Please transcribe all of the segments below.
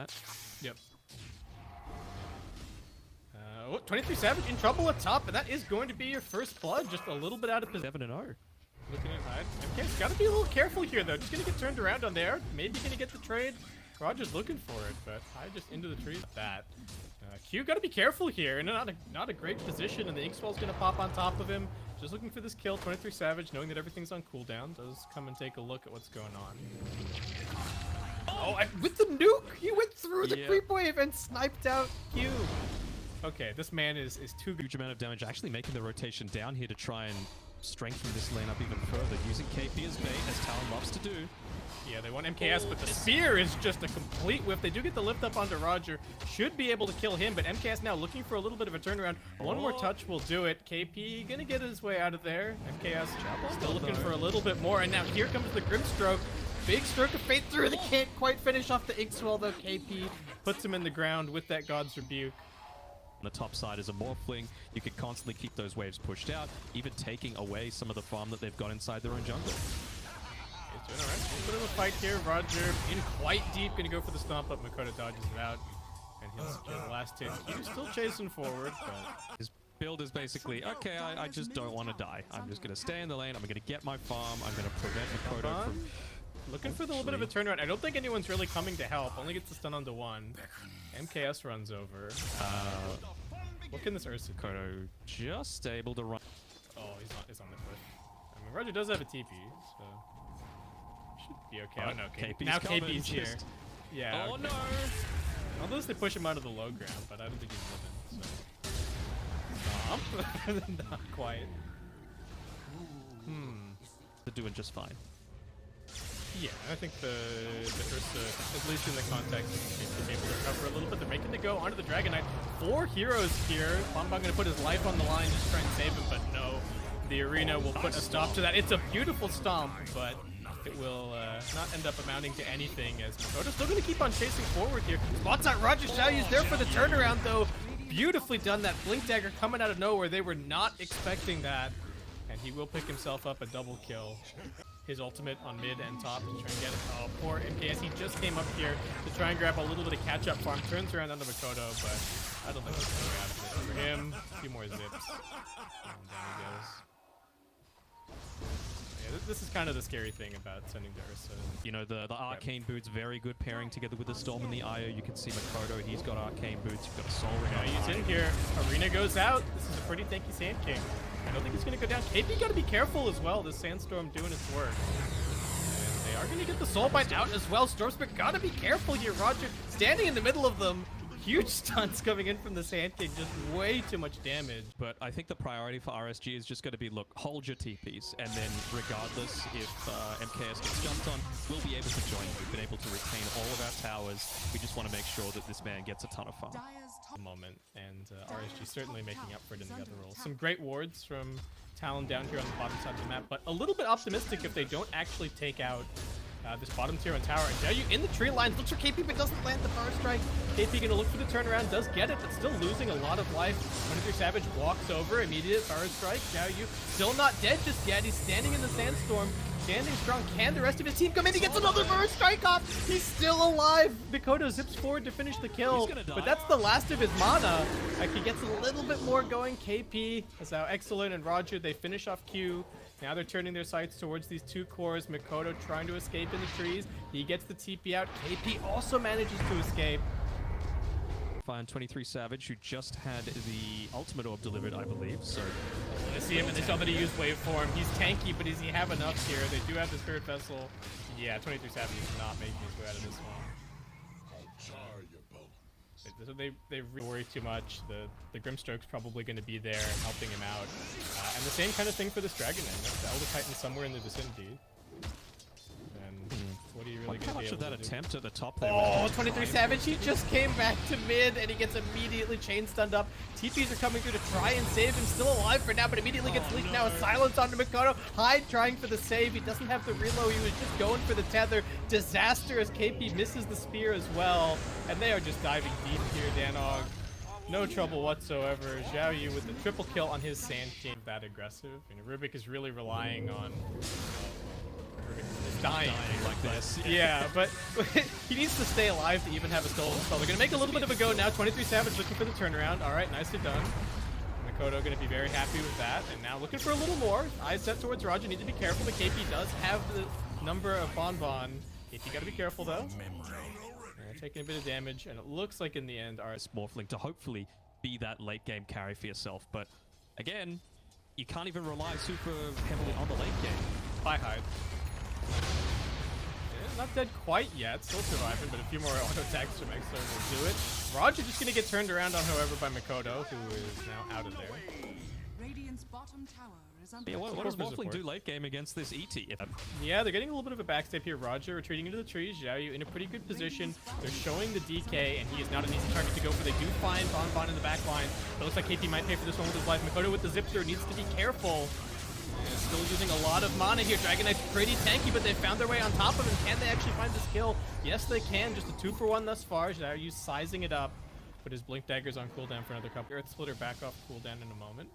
that. Yep. 23 Savage in trouble up top, and that is going to be your first blood. Just a little bit out of position. 7-0. Looking at hide. MK's got to be a little careful here, though. Just going to get turned around on there. Maybe going to get the trade. Roger's looking for it, but Hyde just into the tree with that. Q got to be careful here. In not a great position, and the Inkswell's going to pop on top of him. Just looking for this kill. 23 Savage, knowing that everything's on cooldown, does come and take a look at what's going on. Oh, with the nuke! He went through the creep wave and sniped out Q. Okay, this man is too good. Huge amount of damage, actually making the rotation down here to try and strengthen this lane up even further, using KP as bait, as Talon loves to do. Yeah, they want MKS, but the spear is just a complete whiff. They do get the lift up onto Roger. Should be able to kill him, but MKS now looking for a little bit of a turnaround. One more touch will do it. KP gonna get his way out of there. MKS still looking for a little bit more, and now here comes the Grimstroke. Big stroke of fate through. They can't quite finish off the Inkswell, though. KP puts him in the ground with that God's Rebuke. On the top side is a Morphling. You can constantly keep those waves pushed out, even taking away some of the farm that they've got inside their own jungle. He's doing alright. A bit of a fight here. Roger in quite deep, gonna go for the stomp, but Makoto dodges it out. And he'll secure the last hit. He's still chasing forward, but his build is basically, okay, I just don't want to die. I'm just gonna stay in the lane. I'm gonna get my farm. I'm gonna prevent Makoto from... Looking for the little bit of a turnaround. I don't think anyone's really coming to help. Only gets the stun onto one. MKS runs over. What can this Ursa do? Makoto just able to run. Oh, he's on the foot. I mean, Roger does have a TP, so should be okay. Oh no, now KP's here. Yeah. Oh okay. no! Although they push him out of the low ground, but I don't think he's living. So. Not quite. They're doing just fine. Yeah, I think the Ursa, at least in the context, is able to recover a little bit. They're making to go onto the Dragon Knight. 4 heroes here. Bombom going to put his life on the line, just try and save him, but no. The arena will put a stop to that. It's a beautiful stomp, but it will not end up amounting to anything, as Makoto's still going to keep on chasing forward here. Spots out Roger. Xiaoyu's there for the turnaround, though. Beautifully done. That Blink Dagger coming out of nowhere. They were not expecting that. And he will pick himself up a double kill. His ultimate on mid and top to try and get it. Oh, poor MKS. He just came up here to try and grab a little bit of catch-up farm. Turns around onto Makoto, but I don't think that's going to happen for him. A few more zips. And down he goes. Yeah, this is kind of the scary thing about sending to Ursa. You know, the Arcane Boots, very good pairing together with the Storm and the Io. You can see Makoto, he's got Arcane Boots. You've got a Soul Ring. Yeah, he's in here. Arena goes out. This is a pretty tanky Sand King. I don't think it's going to go down. KP got to be careful as well. The Sandstorm doing its work. And they are going to get the Soul Bite out as well. Stormspirit got to be careful here. Roger standing in the middle of them. Huge stunts coming in from the Sand King. Just way too much damage. But I think the priority for RSG is just going to be, look, hold your TPs. And then regardless if MKS gets jumped on, we'll be able to join you. We've been able to retain all of our towers. We just want to make sure that this man gets a ton of farm. Moment, and RSG certainly making up for it in the other roles. Some great wards from Talon down here on the bottom side of the map, but a little bit optimistic if they don't actually take out this bottom tier and tower. And Xiaoyu in the tree lines, looks for KP but doesn't land the power strike. KP gonna look for the turnaround, does get it, but still losing a lot of life. 23 Savage walks over, immediate power strike. Xiaoyu still not dead just yet. He's standing in the sandstorm. Standing strong. Can the rest of his team come in? He gets another burst strike off. He's still alive. Makoto zips forward to finish the kill, but that's the last of his mana. Like, he gets a little bit more going. KP, that's how Excellent and Roger, they finish off Q. Now they're turning their sights towards these 2 cores. Makoto trying to escape in the trees. He gets the TP out. KP also manages to escape. Find 23 Savage, who just had the ultimate orb delivered, I believe. So I see him, and they saw that he used waveform. He's tanky, but does he have enough here? They do have the Spirit Vessel. Yeah, 23 Savage is not making his way out of this one. So they worry too much. The Grimstroke's probably going to be there helping him out. And the same kind of thing for this Dragon Knight. The Elder Titan somewhere in the vicinity. What are you really going to do? How much of that attempt at the top there? Oh, 23 Savage, he just came back to mid, and he gets immediately chain stunned up. TPs are coming through to try and save him. Still alive for now, but immediately gets leaked now. A silence onto Makoto. Hyde trying for the save. He doesn't have the reload. He was just going for the tether. Disaster as KP misses the spear as well. And they are just diving deep here, Danog. No trouble whatsoever. Xiaoyu with the triple kill on his Sand King. That aggressive. And Rubik is really relying on is dying. Like this. Yeah, but he needs to stay alive to even have a stolen spell. They're going to make a little bit of a go now. 23 Savage looking for the turnaround. All right, nicely done. Makoto going to be very happy with that. And now looking for a little more. Eyes set towards Roger. Need to be careful. The KP does have the number of Bonbon. KP got to be careful, though. Taking a bit of damage. And it looks like in the end, RS Morphling to hopefully be that late game carry for yourself. But again, you can't even rely super heavily on the late game. Bye, Hyde. Yeah, not dead quite yet. Still surviving, but a few more auto attacks from Exler will do it. Roger just going to get turned around on, however, by Makoto, who is now out of there. Radiant's bottom tower is under Yeah, what does Morphling do late game against this ET? Yeah, they're getting a little bit of a backstep here. Roger retreating into the trees. Xiaoyu in a pretty good position. They're showing the DK, and he is not an easy target to go for. They do find Bonbon in the back line. It looks like KP might pay for this one with his life. Makoto with the zip through needs to be careful. And still using a lot of mana here. Dragon Knight's pretty tanky, but they found their way on top of him. Can they actually find this kill? Yes, they can. Just a 2-for-1 thus far. Xiaoyu sizing it up. Put his Blink Dagger's on cooldown for another couple. Earth Splitter back off cooldown in a moment.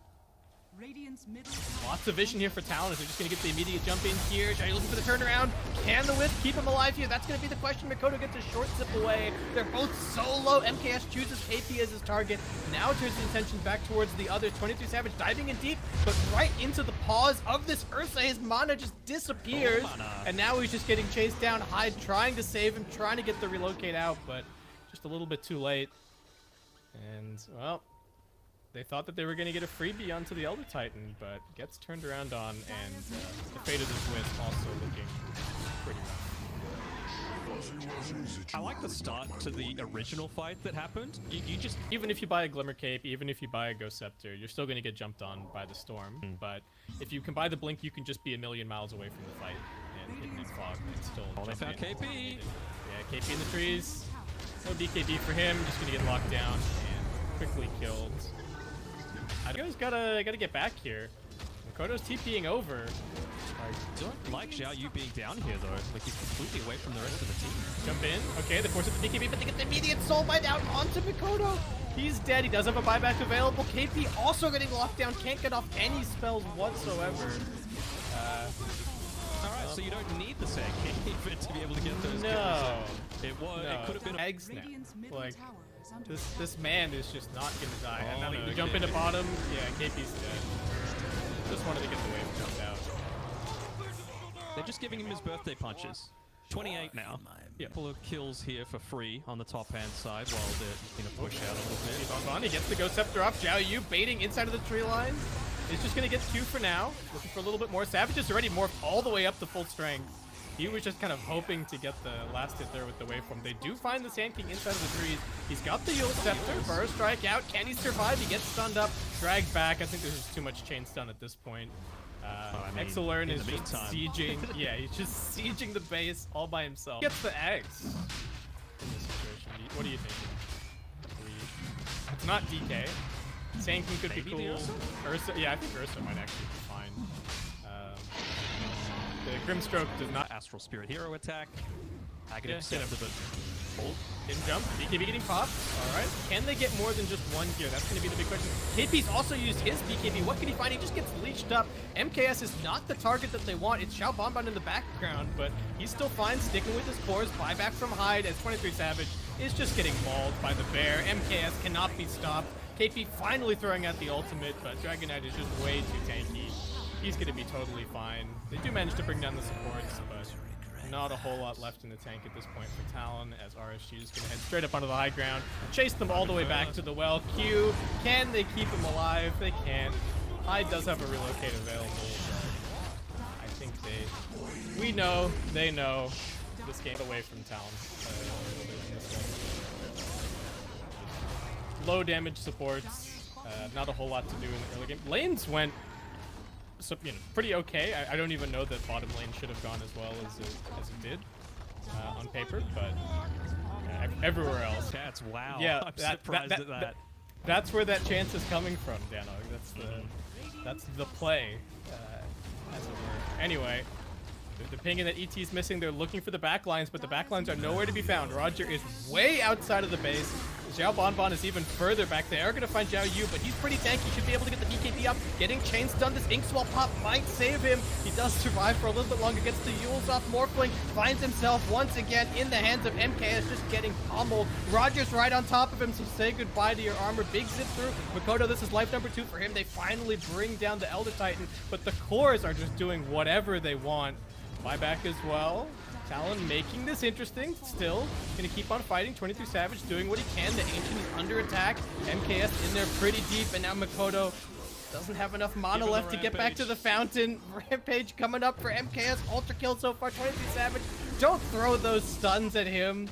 Radiant's middle Lots of vision here for Talon as they're just going to get the immediate jump in here. Xiaoyu looking for the turnaround. Can the Wisp keep him alive here? That's going to be the question. Makoto gets a short zip away. They're both so low. MKS chooses KP as his target. Now turns his attention back towards the other. 23 Savage diving in deep, but right into the paws of this Ursa. His mana just disappears. And now he's just getting chased down. Hyde trying to save him, trying to get the relocate out, but just a little bit too late. And, well, they thought that they were going to get a freebie onto the Elder Titan, but gets turned around on, and the fate of this Wisp also looking pretty rough. I like the start to the original fight that happened. You just... Even if you buy a Glimmer Cape, even if you buy a Ghost Scepter, you're still going to get jumped on by the Storm. But if you can buy the Blink, you can just be a million miles away from the fight and hidden in fog and still Oh, they found jump in. KP! Yeah, KP in the trees. No BKB for him, just going to get locked down and quickly killed. I guys gotta get back here. Makoto's TPing over. I don't like Xiaoyu being down here though. Like he's completely away from the rest of the team. Jump in. Okay, they force up the BKB, but they get the immediate soul bite out onto Makoto. He's dead. He does have a buyback available. KP also getting locked down. Can't get off any spells whatsoever. Alright, so you don't need the Sand King to be able to get those No. It was. No. It could have been a Egg snap. Radiant's middle Like, tower is under this man is just not gonna die. Oh, And now they no, can jump KP. into bottom. Yeah, KP's dead. Just wanted to get the wave jumped out. They're just giving him his birthday punches. 28 now. Yeah, couple of kills here for free on the top hand side while they're just gonna push out a little bit. Bonbon, he gets the Ghost Scepter off. Xiaoyu baiting inside of the tree line. He's just gonna get Q for now. Looking for a little bit more. Savage is already morphed all the way up to full strength. He was just kind of hoping to get the last hit there with the waveform. They do find the Sand King inside of the trees. He's got the Yule Scepter. Burst strike out. Can he survive? He gets stunned up. Dragged back. I think there's just too much chain stun at this point. I mean, Exalern in is the just meantime. sieging. Yeah, he's just sieging the base all by himself. Gets the eggs in this situation. What do you think? It's not DK. Sand King could Maybe be the cool. Ursa? Yeah, I think Ursa might actually be fine. The Grimstroke does not Astral Spirit Hero attack. Agate Yeah, accepted hit the ult. in jump. BKB getting popped. All right. Can they get more than just one here? That's going to be the big question. KP's also used his BKB. What can he find? He just gets leeched up. MKS is not the target that they want. It's Xiao Bonbon in the background, but he's still fine sticking with his cores. Buyback from Hyde as 23 Savage is just getting mauled by the bear. MKS cannot be stopped. KP finally throwing out the ultimate, but Dragon Knight is just way too tanky. He's going to be totally fine. They do manage to bring down the supports, but not a whole lot left in the tank at this point for Talon, as RSG is going to head straight up onto the high ground, chase them all the way back to the well. Q, can they keep him alive? They can't. Hyde does have a relocate available, but I think we know, they know, this game away from Talon. Low damage supports, not a whole lot to do in the early game. Lanes went pretty okay. I don't even know that bottom lane should have gone as well as it did on paper, but everywhere else. That's wow. Yeah, I'm surprised at that. That's where that chance is coming from, Danog. That's the play, as it were. Anyway, they're pinging that ET's missing. They're looking for the backlines, but the backlines are nowhere to be found. Roger is way outside of the base. Xiao Bonbon is even further back. They are going to find Xiao Yu, but he's pretty tanky. Should be able to get the BKB already up, getting chain stunned. This ink swell pop might save him. He does survive for a little bit longer, gets the Yules off. Morphling finds himself once again in the hands of MKS, just getting pummeled. Roger's right on top of him, so say goodbye to your armor. Big zip through. Makoto, this is life number 2 for him. They finally bring down the Elder Titan, but the cores are just doing whatever they want. Buyback as well. Talon making this interesting. Still gonna keep on fighting. 23 Savage doing what he can. The Ancient is under attack. MKS in there pretty deep, and now Makoto doesn't have enough mana left to get back to the fountain. Rampage coming up for MKS. Ultra kill so far. 23 Savage. Don't throw those stuns at him.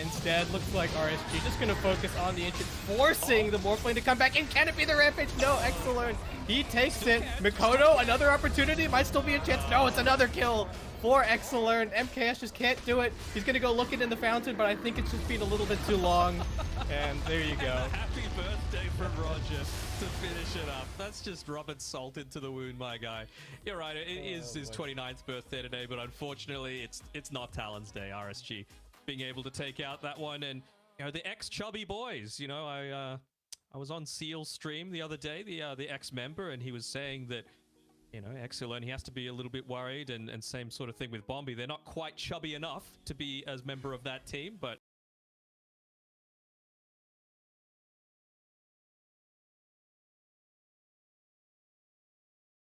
Instead, looks like RSG just gonna focus on the Ancient, forcing the Morphling to come back in. Can it be the Rampage? No, excellent. He takes it. Makoto, another opportunity. Might still be a chance. No, it's another kill for Exalern. MKS just can't do it. He's gonna go look it in the fountain, but I think it's just been a little bit too long. And there you go. Happy birthday from Roger to finish it up. That's just rubbing salt into the wound, my guy. You're right, it is his 29th birthday today, but unfortunately, it's not Talon's day. RSG being able to take out that one, and you know the ex-chubby boys. You know, I was on Seal's stream the other day, the ex-member, and he was saying that, you know, Exalern, he has to be a little bit worried, and same sort of thing with Bombi. They're not quite chubby enough to be as member of that team, but